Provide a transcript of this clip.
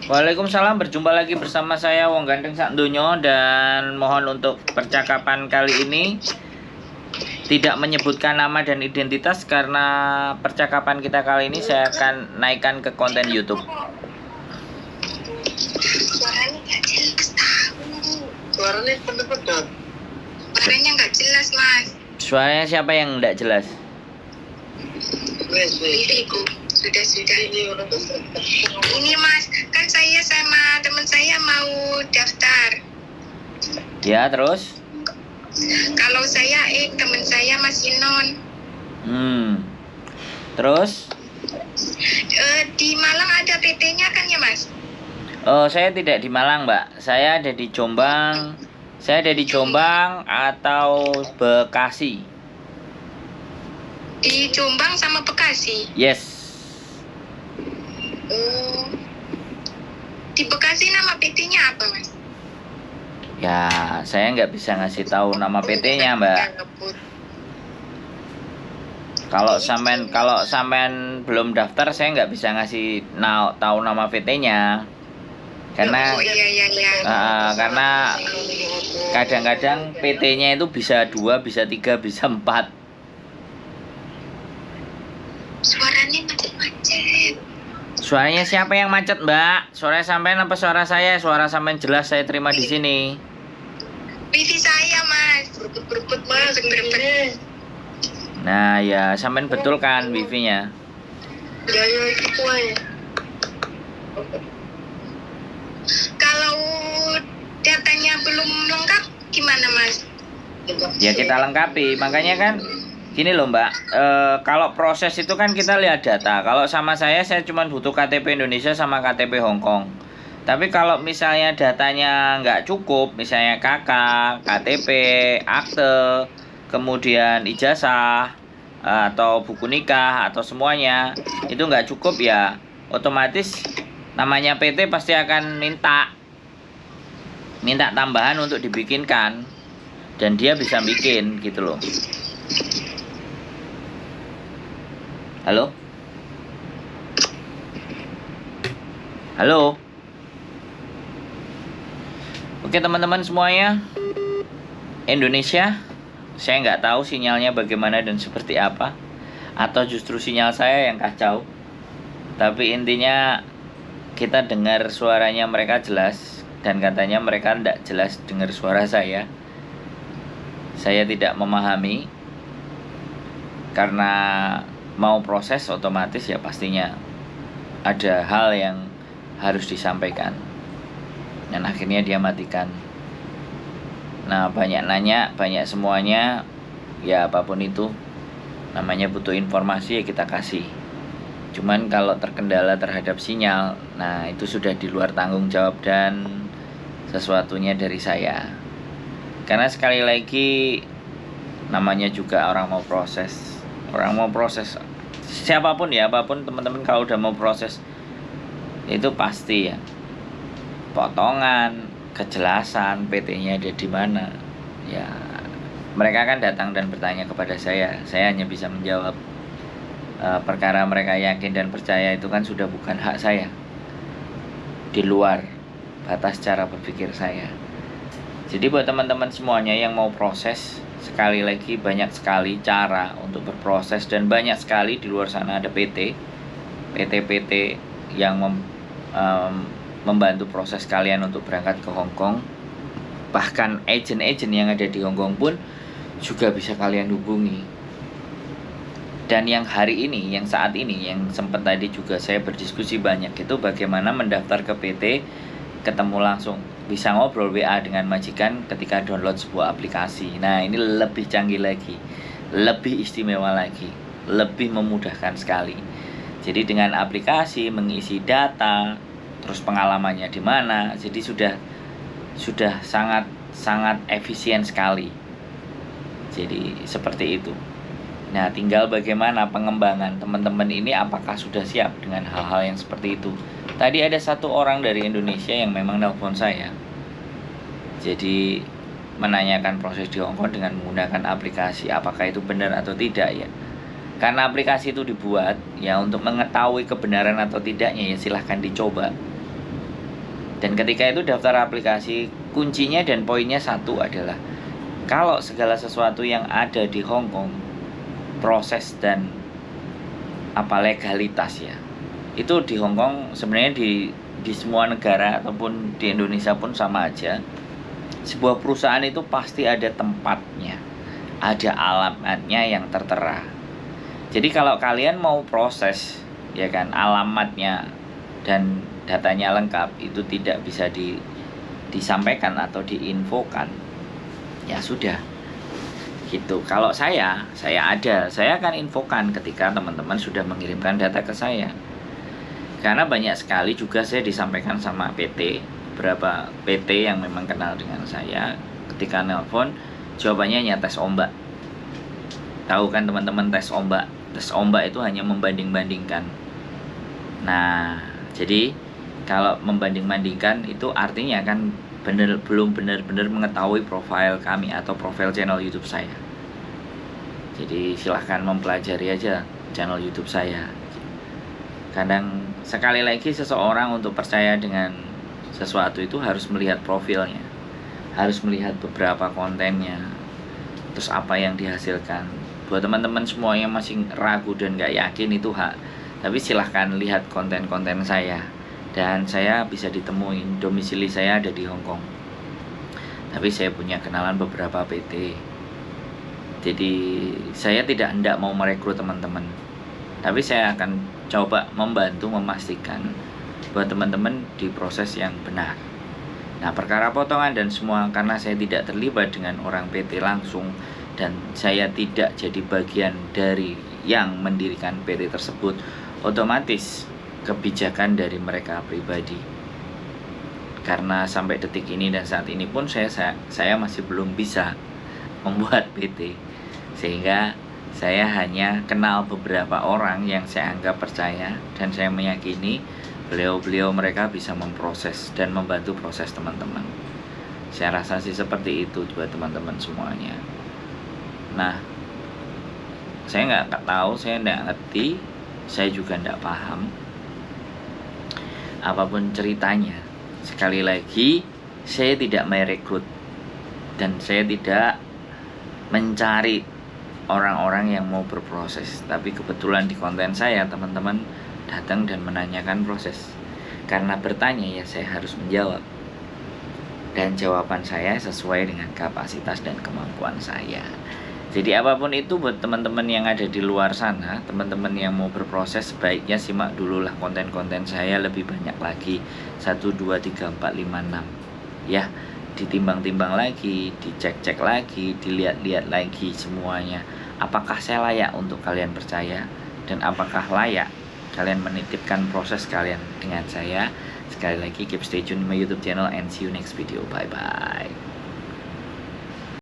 Waalaikumsalam, berjumpa lagi bersama saya Wong Ganteng Sak Donya, dan mohon untuk percakapan kali ini tidak menyebutkan nama dan identitas karena percakapan kita kali ini saya akan naikkan ke konten YouTube. Suaranya nggak jelas tahu. Suaranya pedot-pedot. Suaranya nggak jelas, Mas. Suaranya siapa yang tidak jelas? Diriku. Sudah. Ini Mas, kan saya sama teman saya mau daftar. Ya, terus? Kalau saya teman saya masih non. Terus? Di Malang ada PT-nya kan ya, Mas? Oh, saya tidak di Malang, Mbak. Saya ada di Jombang. Saya ada di Jombang atau Bekasi. Di Jombang sama Bekasi. Yes. Oh. Di Bekasi nama PT-nya apa, Mas? Ya, saya nggak bisa ngasih tahu nama PT-nya, Mbak. Kalau sampean belum daftar, saya nggak bisa ngasih tahu nama PT-nya. Karena Oh, iya. karena kadang-kadang PT-nya itu bisa 2, bisa 3, bisa 4. Suaranya macet-macet. Suaranya siapa yang macet, Mbak? Suara sampean apa suara saya? Suara sampean jelas saya terima di sini. Wifi saya, Mas. Berebut, Mas. Berebut. Nah, ya sampean betul kan wifi-nya? Ya, itu aja. Kalau datanya belum lengkap, gimana, Mas? Ya kita lengkapi. Makanya kan gini loh, Mbak. Kalau proses itu kan kita lihat data. Kalau sama saya cuma butuh KTP Indonesia sama KTP Hong Kong. Tapi kalau misalnya datanya nggak cukup, misalnya KK, KTP, akte, kemudian ijazah, atau buku nikah, atau semuanya itu nggak cukup, ya otomatis namanya PT pasti akan minta tambahan untuk dibikinkan, dan dia bisa bikin gitu loh. Halo? Oke teman-teman semuanya, Indonesia, saya nggak tahu sinyalnya bagaimana dan seperti apa, atau justru sinyal saya yang kacau. Tapi intinya kita dengar suaranya mereka jelas, dan katanya mereka tidak jelas dengar suara saya. Saya tidak memahami, karena mau proses otomatis ya pastinya ada hal yang harus disampaikan, dan akhirnya dia matikan. Nah, banyak nanya, banyak semuanya, ya apapun itu namanya butuh informasi ya kita kasih. Cuman kalau terkendala terhadap sinyal, nah itu sudah di luar tanggung jawab dan sesuatunya dari saya. Karena sekali lagi namanya juga orang mau proses. Siapapun ya, apapun teman-teman, kalau udah mau proses itu pasti ya potongan, kejelasan PT-nya ada di mana. Ya mereka kan datang dan bertanya kepada saya hanya bisa menjawab. Perkara mereka yakin dan percaya itu kan sudah bukan hak saya, di luar batas cara berpikir saya. Jadi buat teman-teman semuanya yang mau proses, sekali lagi banyak sekali cara untuk berproses, dan banyak sekali di luar sana ada PT yang membantu proses kalian untuk berangkat ke Hong Kong. Bahkan agen-agen yang ada di Hong Kong pun juga bisa kalian hubungi. Dan yang hari ini, yang saat ini, yang sempat tadi juga saya berdiskusi banyak, itu bagaimana mendaftar ke PT, ketemu langsung, bisa ngobrol WA dengan majikan ketika download sebuah aplikasi. Nah ini lebih canggih lagi, lebih istimewa lagi, lebih memudahkan sekali. Jadi dengan aplikasi mengisi data, terus pengalamannya di mana, jadi sudah sangat efisien sekali. Jadi seperti itu. Nah tinggal bagaimana pengembangan teman-teman ini, apakah sudah siap dengan hal-hal yang seperti itu. Tadi ada satu orang dari Indonesia yang memang nelpon saya, jadi menanyakan proses di Hong Kong dengan menggunakan aplikasi, apakah itu benar atau tidak ya. Karena aplikasi itu dibuat ya untuk mengetahui kebenaran atau tidaknya, ya silahkan dicoba. Dan ketika itu daftar aplikasi, kuncinya dan poinnya satu adalah kalau segala sesuatu yang ada di Hong Kong, proses dan legalitas ya, itu di Hong Kong sebenarnya di semua negara ataupun di Indonesia pun sama aja. Sebuah perusahaan itu pasti ada tempatnya, ada alamatnya yang tertera. Jadi kalau kalian mau proses, ya kan, alamatnya dan datanya lengkap itu tidak bisa disampaikan atau diinfokan, ya sudah gitu. Kalau saya akan infokan ketika teman-teman sudah mengirimkan data ke saya, karena banyak sekali juga saya disampaikan sama PT, beberapa PT yang memang kenal dengan saya, ketika nelpon jawabannya hanya tes ombak. Tahu kan teman-teman tes ombak itu hanya membanding-bandingkan. Nah, jadi kalau membanding-bandingkan itu artinya kan belum benar-benar mengetahui profil kami atau profil channel YouTube saya. Jadi silahkan mempelajari aja channel YouTube saya. Kadang sekali lagi seseorang untuk percaya dengan sesuatu itu harus melihat profilnya, harus melihat beberapa kontennya, terus apa yang dihasilkan. Buat teman-teman semua yang masih ragu dan gak yakin itu hak, tapi silahkan lihat konten-konten saya. Dan saya bisa ditemuin, domisili saya ada di Hong Kong, tapi saya punya kenalan beberapa PT. Jadi saya tidak hendak mau merekrut teman-teman, tapi saya akan coba membantu memastikan buat teman-teman di proses yang benar. Nah, perkara potongan dan semua, karena saya tidak terlibat dengan orang PT langsung dan saya tidak jadi bagian dari yang mendirikan PT tersebut, otomatis kebijakan dari mereka pribadi. Karena sampai detik ini dan saat ini pun saya masih belum bisa membuat PT, sehingga saya hanya kenal beberapa orang yang saya anggap percaya dan saya meyakini beliau mereka bisa memproses dan membantu proses teman-teman. Saya rasa sih seperti itu buat teman-teman semuanya. Nah, saya nggak tahu, saya nggak ngerti, saya juga nggak paham apapun ceritanya. Sekali lagi, saya tidak merekrut dan saya tidak mencari orang-orang yang mau berproses. Tapi kebetulan di konten saya teman-teman datang dan menanyakan proses. Karena bertanya ya saya harus menjawab. Dan jawaban saya sesuai dengan kapasitas dan kemampuan saya. Jadi apapun itu buat teman-teman yang ada di luar sana, teman-teman yang mau berproses, sebaiknya simak dulu lah konten-konten saya lebih banyak lagi. 1, 2, 3, 4, 5, 6 ya, ditimbang-timbang lagi, dicek-cek lagi, dilihat-lihat lagi semuanya. Apakah saya layak untuk kalian percaya, dan apakah layak kalian menitipkan proses kalian dengan saya. Sekali lagi keep stay tune my YouTube channel and see you next video. Bye bye.